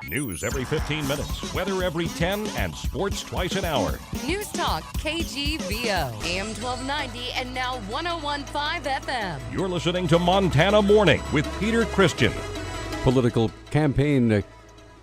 News every 15 minutes, weather every 10, and sports twice an hour. Newstalk KGVO, AM 1290 and now 101.5 FM. You're listening to Montana Morning with Peter Christian. Political campaign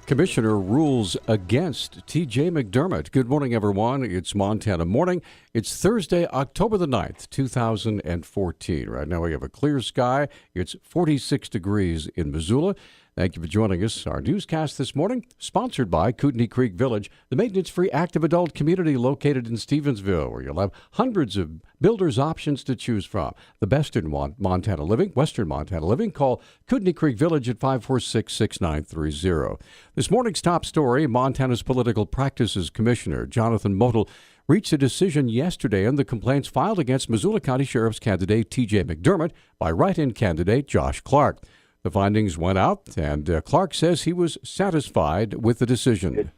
commissioner rules against T.J. McDermott. Good morning, everyone. It's Montana Morning. It's Thursday, October the 9th, 2014. Right now we have a clear sky. It's 46 degrees in Missoula. Thank you for joining us. Our newscast this morning, sponsored by Kootenai Creek Village, the maintenance-free active adult community located in Stevensville, where you'll have hundreds of builders' options to choose from. The best in Montana living, Western Montana living. Call Kootenai Creek Village at 546-6930. This morning's top story, Montana's Political Practices Commissioner, Jonathan Motel, reached a decision yesterday on the complaints filed against Missoula County Sheriff's candidate T.J. McDermott by write-in candidate Josh Clark. The findings went out, and Clark says he was satisfied with the decision. It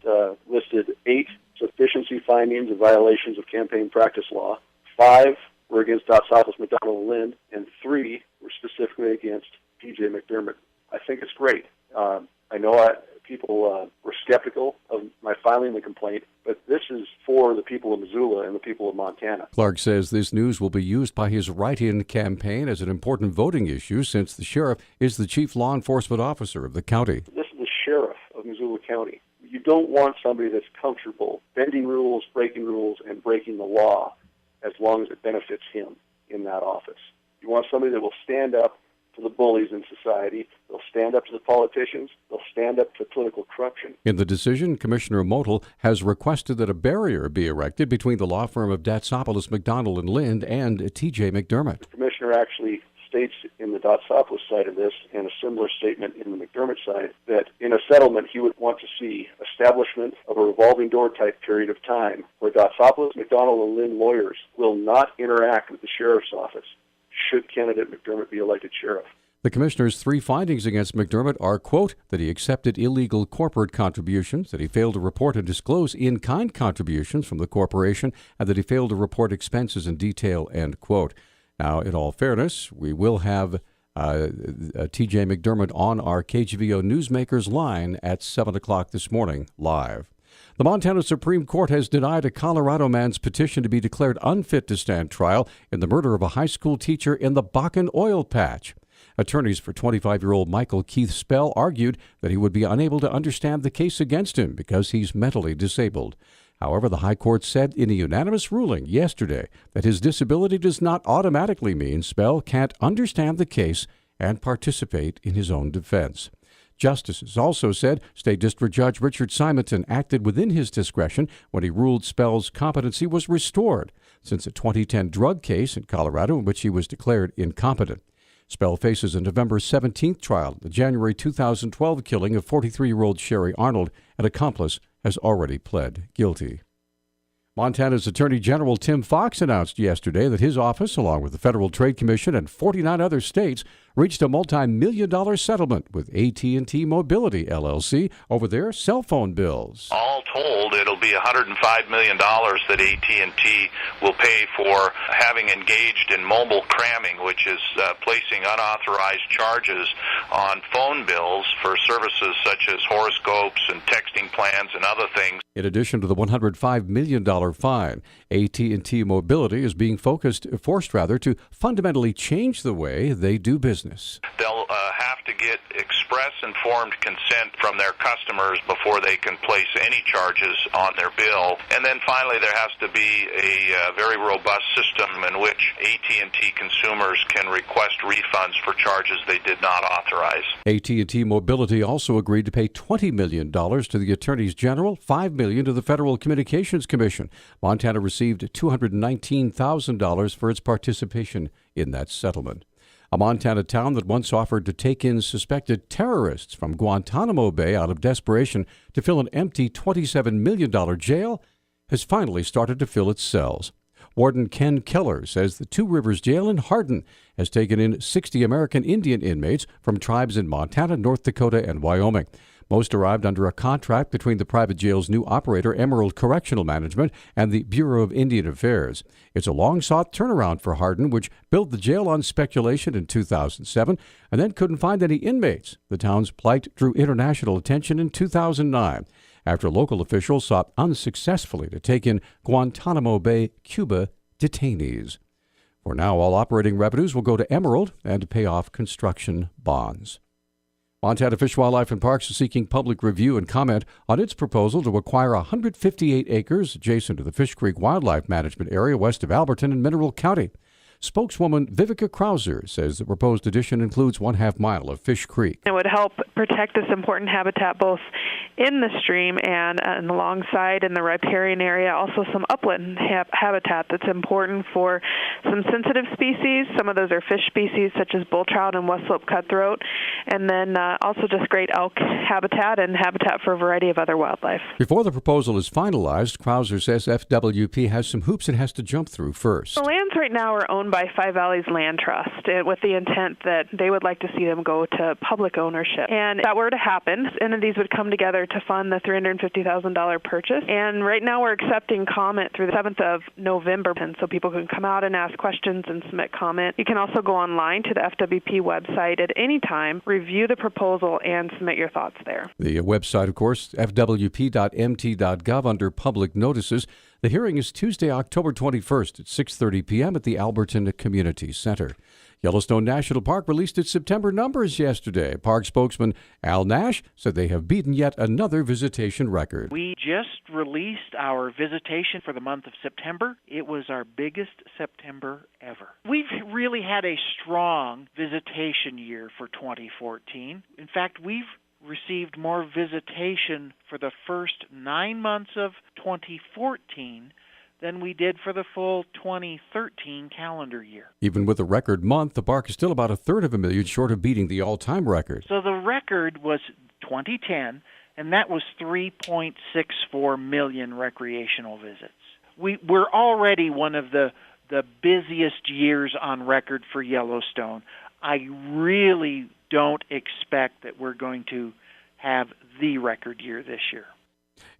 listed 8 sufficiency findings of violations of campaign practice law. 5 were against Dotsopoulos, McDonald, and Lind, and 3 were specifically against T.J. McDermott. I think it's great. I know people were skeptical of my filing the complaint, but this is for the people of Missoula and the people of Montana. Clark says this news will be used by his write-in campaign as an important voting issue since the sheriff is the chief law enforcement officer of the county. This is the sheriff of Missoula County. You don't want somebody that's comfortable bending rules, breaking rules, and breaking the law as long as it benefits him in that office. You want somebody that will stand up to the bullies in society. They'll stand up to the politicians. They'll stand up to political corruption. In the decision, Commissioner Motel has requested that a barrier be erected between the law firm of Dotsopoulos, McDonald, and Lind and T.J. McDermott. The commissioner actually states in the Dotsopoulos side of this and a similar statement in the McDermott side that in a settlement he would want to see establishment of a revolving door type period of time where Dotsopoulos, McDonald, and Lind lawyers will not interact with the sheriff's office should candidate McDermott be elected sheriff. The commissioner's 3 findings against McDermott are, quote, that he accepted illegal corporate contributions, that he failed to report and disclose in-kind contributions from the corporation, and that he failed to report expenses in detail, end quote. Now, in all fairness, we will have T.J. McDermott on our KGVO Newsmakers line at 7 o'clock this morning, live. The Montana Supreme Court has denied a Colorado man's petition to be declared unfit to stand trial in the murder of a high school teacher in the Bakken oil patch. Attorneys for 25-year-old Michael Keith Spell argued that he would be unable to understand the case against him because he's mentally disabled. However, the High Court said in a unanimous ruling yesterday that his disability does not automatically mean Spell can't understand the case and participate in his own defense. Justices also said State District Judge Richard Simonton acted within his discretion when he ruled Spell's competency was restored since a 2010 drug case in Colorado in which he was declared incompetent. Spell faces a November 17th trial. The January 2012 killing of 43-year-old Sherry Arnold, an accomplice, has already pled guilty. Montana's Attorney General Tim Fox announced yesterday that his office, along with the Federal Trade Commission and 49 other states, reached a multi-million-dollar settlement with AT&T Mobility, LLC, over their cell phone bills. All told, it'll be $105 million that AT&T will pay for having engaged in mobile cramming, which is placing unauthorized charges on phone bills for services such as horoscopes and texting plans and other things. In addition to the $105 million fine, AT&T Mobility is being forced to fundamentally change the way they do business. They'll have to get express informed consent from their customers before they can place any charges on their bill. And then finally, there has to be a very robust system in which AT&T consumers can request refunds for charges they did not authorize. AT&T Mobility also agreed to pay $20 million to the Attorneys General, $5 million to the Federal Communications Commission. Montana received $219,000 for its participation in that settlement. A Montana town that once offered to take in suspected terrorists from Guantanamo Bay out of desperation to fill an empty $27 million jail has finally started to fill its cells. Warden Ken Keller says the Two Rivers Jail in Hardin has taken in 60 American Indian inmates from tribes in Montana, North Dakota, and Wyoming. Most arrived under a contract between the private jail's new operator, Emerald Correctional Management, and the Bureau of Indian Affairs. It's a long-sought turnaround for Hardin, which built the jail on speculation in 2007 and then couldn't find any inmates. The town's plight drew international attention in 2009 after local officials sought unsuccessfully to take in Guantanamo Bay, Cuba detainees. For now, all operating revenues will go to Emerald and to pay off construction bonds. Montana Fish, Wildlife, and Parks is seeking public review and comment on its proposal to acquire 158 acres adjacent to the Fish Creek Wildlife Management Area west of Alberton in Mineral County. Spokeswoman Vivica Krauser says the proposed addition includes 1/2 mile of Fish Creek. It would help protect this important habitat both in the stream and alongside in the riparian area, also some upland habitat that's important for some sensitive species. Some of those are fish species such as bull trout and west slope cutthroat, and then also just great elk habitat and habitat for a variety of other wildlife. Before the proposal is finalized, Krauser says FWP has some hoops it has to jump through first. The lands right now are owned by Five Valleys Land Trust with the intent that they would like to see them go to public ownership. And if that were to happen, entities would come together to fund the $350,000 purchase. And right now we're accepting comment through the 7th of November, and so people can come out and ask questions and submit comment. You can also go online to the FWP website at any time, review the proposal, and submit your thoughts there. The website, of course, fwp.mt.gov under public notices. The hearing is Tuesday, October 21st at 6:30 p.m. at the Alberton Community Center. Yellowstone National Park released its September numbers yesterday. Park spokesman Al Nash said they have beaten yet another visitation record. We just released our visitation for the month of September. It was our biggest September ever. We've really had a strong visitation year for 2014. In fact, we've received more visitation for the first 9 months of 2014 than we did for the full 2013 calendar year. Even with a record month, the park is still about 1/3 of a million short of beating the all-time record. So the record was 2010, and that was 3.64 million recreational visits. We're already one of the busiest years on record for Yellowstone. I really don't expect that we're going to have the record year this year.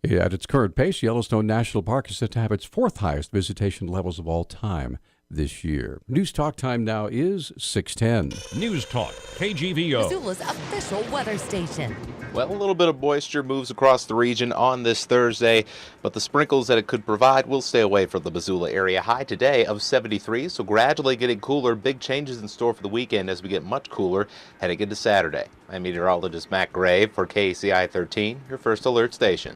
At its current pace, Yellowstone National Park is set to have its 4th highest visitation levels of all time this year. News Talk time now is 6:10. News Talk, KGVO. Missoula's official weather station. Well, a little bit of moisture moves across the region on this Thursday, but the sprinkles that it could provide will stay away from the Missoula area. High today of 73, so gradually getting cooler. Big changes in store for the weekend as we get much cooler heading into Saturday. I'm meteorologist Matt Gray for KCI 13, your first alert station.